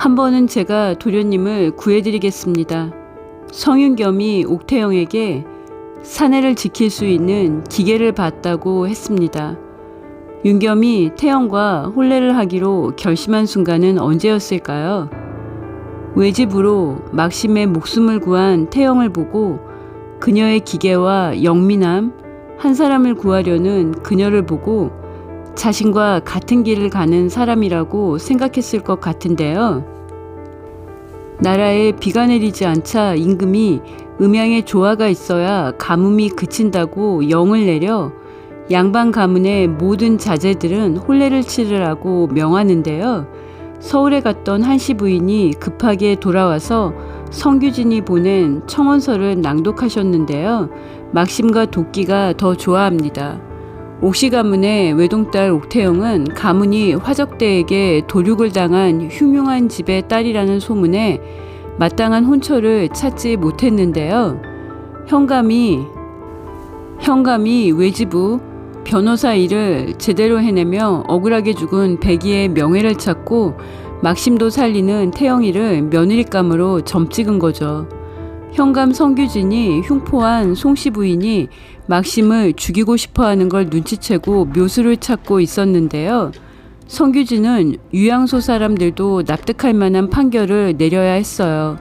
한 번은 제가 도련님을 구해드리겠습니다. 성윤겸이 옥태영에게 사내를 지킬 수 있는 기계를 봤다고 했습니다. 윤겸이 태영과 혼례를 하기로 결심한 순간은 언제였을까요? 외집으로 막심의 목숨을 구한 태영을 보고 그녀의 기계와 영민함, 한 사람을 구하려는 그녀를 보고 자신과 같은 길을 가는 사람이라고 생각했을 것 같은데요. 나라에 비가 내리지 않자 임금이 음양에 조화가 있어야 가뭄이 그친다고 영을 내려 양반 가문의 모든 자제들은 혼례를 치르라고 명하는데요. 서울에 갔던 한씨 부인이 급하게 돌아와서 성규진이 보낸 청원서를 낭독하셨는데요. 막심과 도끼가 더 좋아합니다. 옥시 가문의 외동딸 옥태영은 가문이 화적대에게 도륙을 당한 흉흉한 집의 딸이라는 소문에 마땅한 혼처를 찾지 못했는데요. 현감이 외지부 변호사 일을 제대로 해내며 억울하게 죽은 백이의 명예를 찾고 막심도 살리는 태영이를 며느리감으로 점찍은 거죠. 현감 성규진이 흉포한 송씨 부인이 막심을 죽이고 싶어하는 걸 눈치채고 묘수를 찾고 있었는데요. 성규진은 유양소 사람들도 납득할 만한 판결을 내려야 했어요.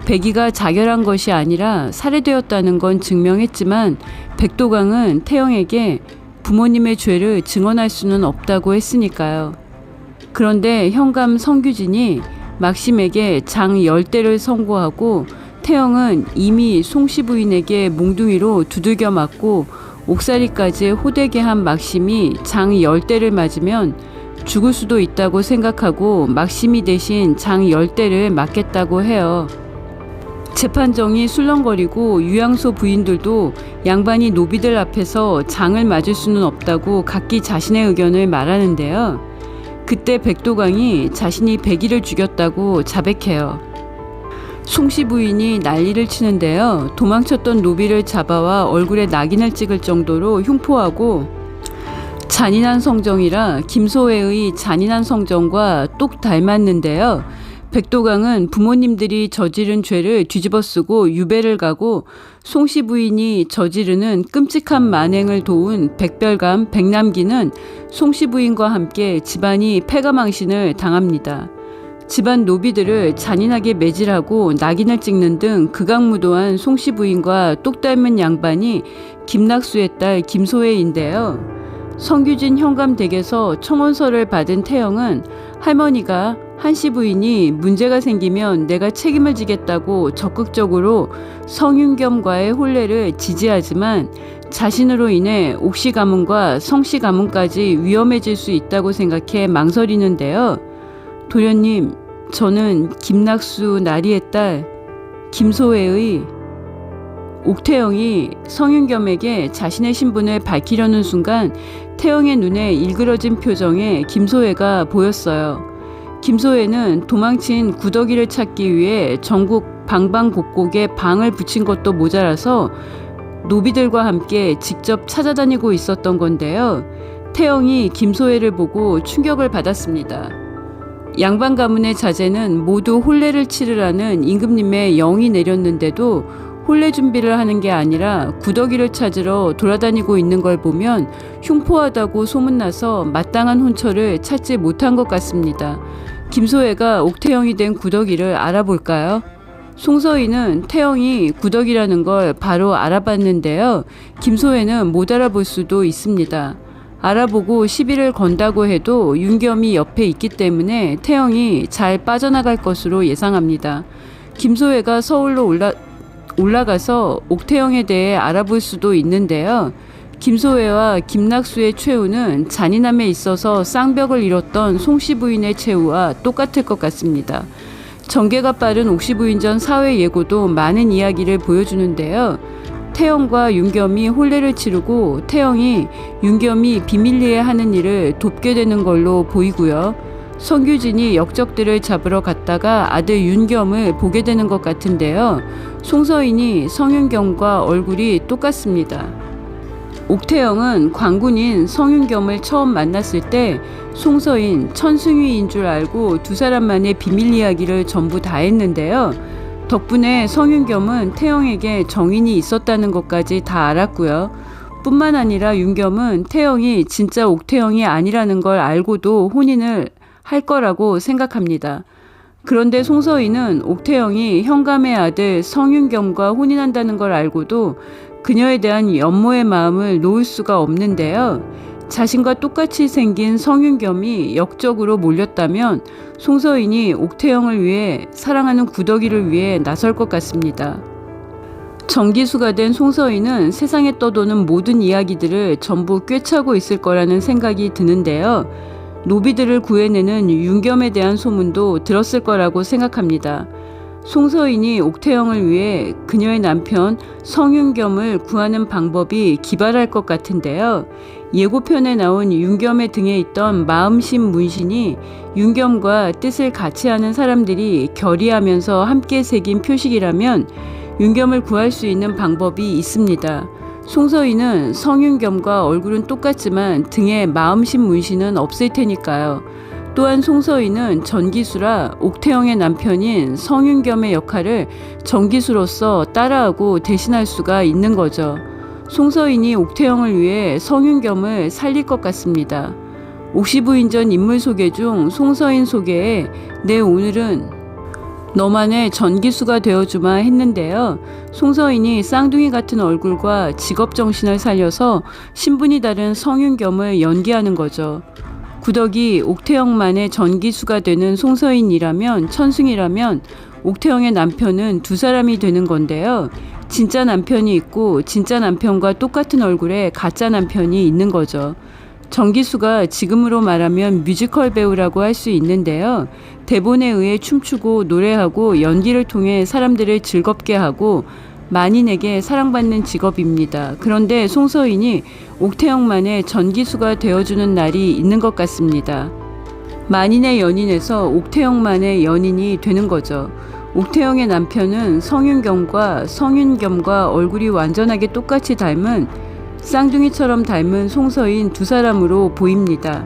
백이가 자결한 것이 아니라 살해되었다는 건 증명했지만 백도강은 태영에게 부모님의 죄를 증언할 수는 없다고 했으니까요. 그런데 현감 성규진이 막심에게 장 10대를 선고하고 태영은 이미 송씨 부인에게 몽둥이로 두들겨 맞고 옥살이까지 호되게 한 막심이 장 10대를 맞으면 죽을 수도 있다고 생각하고 막심이 대신 장 10대를 맞겠다고 해요. 재판정이 술렁거리고 유양소 부인들도 양반이 노비들 앞에서 장을 맞을 수는 없다고 각기 자신의 의견을 말하는데요. 그때 백도강이 자신이 백이를 죽였다고 자백해요. 송씨 부인이 난리를 치는데요. 도망쳤던 노비를 잡아와 얼굴에 낙인을 찍을 정도로 흉포하고 잔인한 성정이라 김소회의 잔인한 성정과 똑 닮았는데요. 백도강은 부모님들이 저지른 죄를 뒤집어쓰고 유배를 가고 송씨 부인이 저지르는 끔찍한 만행을 도운 백별감 백남기는 송씨 부인과 함께 집안이 패가망신을 당합니다. 집안 노비들을 잔인하게 매질하고 낙인을 찍는 등 극악무도한 송씨 부인과 똑 닮은 양반이 김낙수의 딸 김소혜인데요. 성규진 현감 댁에서 청원서를 받은 태영은 할머니가 한씨 부인이 문제가 생기면 내가 책임을 지겠다고 적극적으로 성윤겸과의 혼례를 지지하지만 자신으로 인해 옥씨 가문과 성씨 가문까지 위험해질 수 있다고 생각해 망설이는데요. 도련님, 저는 김낙수 나리의 딸 김소혜의 옥태영이 성윤겸에게 자신의 신분을 밝히려는 순간 태영의 눈에 일그러진 표정에 김소혜가 보였어요. 김소혜는 도망친 구더기를 찾기 위해 전국 방방곡곡에 방을 붙인 것도 모자라서 노비들과 함께 직접 찾아다니고 있었던 건데요. 태영이 김소혜를 보고 충격을 받았습니다. 양반 가문의 자제는 모두 혼례를 치르라는 임금님의 영이 내렸는데도 혼례 준비를 하는 게 아니라 구더기를 찾으러 돌아다니고 있는 걸 보면 흉포하다고 소문나서 마땅한 혼처를 찾지 못한 것 같습니다. 김소혜가 옥태영이 된 구더기를 알아볼까요? 송서희는 태영이 구더기라는 걸 바로 알아봤는데요. 김소혜는 못 알아볼 수도 있습니다. 알아보고 시비를 건다고 해도 윤겸이 옆에 있기 때문에 태영이 잘 빠져나갈 것으로 예상합니다. 김소혜가 서울로 올라가서 옥태영에 대해 알아볼 수도 있는데요. 김소혜와 김낙수의 최후는 잔인함에 있어서 쌍벽을 이뤘던 송씨 부인의 최후와 똑같을 것 같습니다. 전개가 빠른 옥씨 부인전 사회 예고도 많은 이야기를 보여주는데요. 태영과 윤겸이 혼례를 치르고 태영이 윤겸이 비밀리에 하는 일을 돕게 되는 걸로 보이고요. 성규진이 역적들을 잡으러 갔다가 아들 윤겸을 보게 되는 것 같은데요. 송서인이 성윤겸과 얼굴이 똑같습니다. 옥태영은 광군인 성윤겸을 처음 만났을 때 송서인, 천승휘인 줄 알고 두 사람만의 비밀 이야기를 전부 다 했는데요. 덕분에 성윤겸은 태영에게 정인이 있었다는 것까지 다 알았고요. 뿐만 아니라 윤겸은 태영이 진짜 옥태영이 아니라는 걸 알고도 혼인을 할 거라고 생각합니다. 그런데 송서인은 옥태영이 현감의 아들 성윤겸과 혼인한다는 걸 알고도 그녀에 대한 연모의 마음을 놓을 수가 없는데요. 자신과 똑같이 생긴 성윤겸이 역적으로 몰렸다면 송서인이 옥태영을 위해, 사랑하는 구덕이를 위해 나설 것 같습니다. 정기수가 된 송서인은 세상에 떠도는 모든 이야기들을 전부 꿰차고 있을 거라는 생각이 드는데요. 노비들을 구해내는 윤겸에 대한 소문도 들었을 거라고 생각합니다. 송서인이 옥태영을 위해 그녀의 남편 성윤겸을 구하는 방법이 기발할 것 같은데요. 예고편에 나온 윤겸의 등에 있던 마음심 문신이 윤겸과 뜻을 같이 하는 사람들이 결의하면서 함께 새긴 표식이라면 윤겸을 구할 수 있는 방법이 있습니다. 송서인은 성윤겸과 얼굴은 똑같지만 등에 마음심 문신은 없을 테니까요. 또한 송서인은 전기수라 옥태영의 남편인 성윤겸의 역할을 전기수로서 따라하고 대신할 수가 있는 거죠. 송서인이 옥태영을 위해 성윤겸을 살릴 것 같습니다. 옥시부인전 인물 소개 중 송서인 소개에 내 오늘은 너만의 전기수가 되어주마 했는데요. 송서인이 쌍둥이 같은 얼굴과 직업정신을 살려서 신분이 다른 성윤겸을 연기하는 거죠. 구덕이 옥태영만의 전기수가 되는 송서인이라면, 천승이라면 옥태영의 남편은 두 사람이 되는 건데요. 진짜 남편이 있고 진짜 남편과 똑같은 얼굴에 가짜 남편이 있는 거죠. 정기수가 지금으로 말하면 뮤지컬 배우라고 할 수 있는데요. 대본에 의해 춤추고 노래하고 연기를 통해 사람들을 즐겁게 하고 만인에게 사랑받는 직업입니다. 그런데 송서인이 옥태영만의 전기수가 되어주는 날이 있는 것 같습니다. 만인의 연인에서 옥태영만의 연인이 되는 거죠. 옥태영의 남편은 성윤겸과 얼굴이 완전하게 똑같이 닮은, 쌍둥이처럼 닮은 송서인 두 사람으로 보입니다.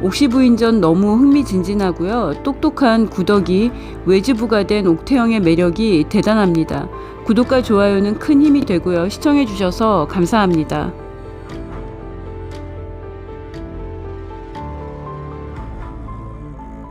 옥시부인전 너무 흥미진진하고요. 똑똑한 구덕이 외지부가 된 옥태영의 매력이 대단합니다. 구독과 좋아요는 큰 힘이 되고요. 시청해주셔서 감사합니다.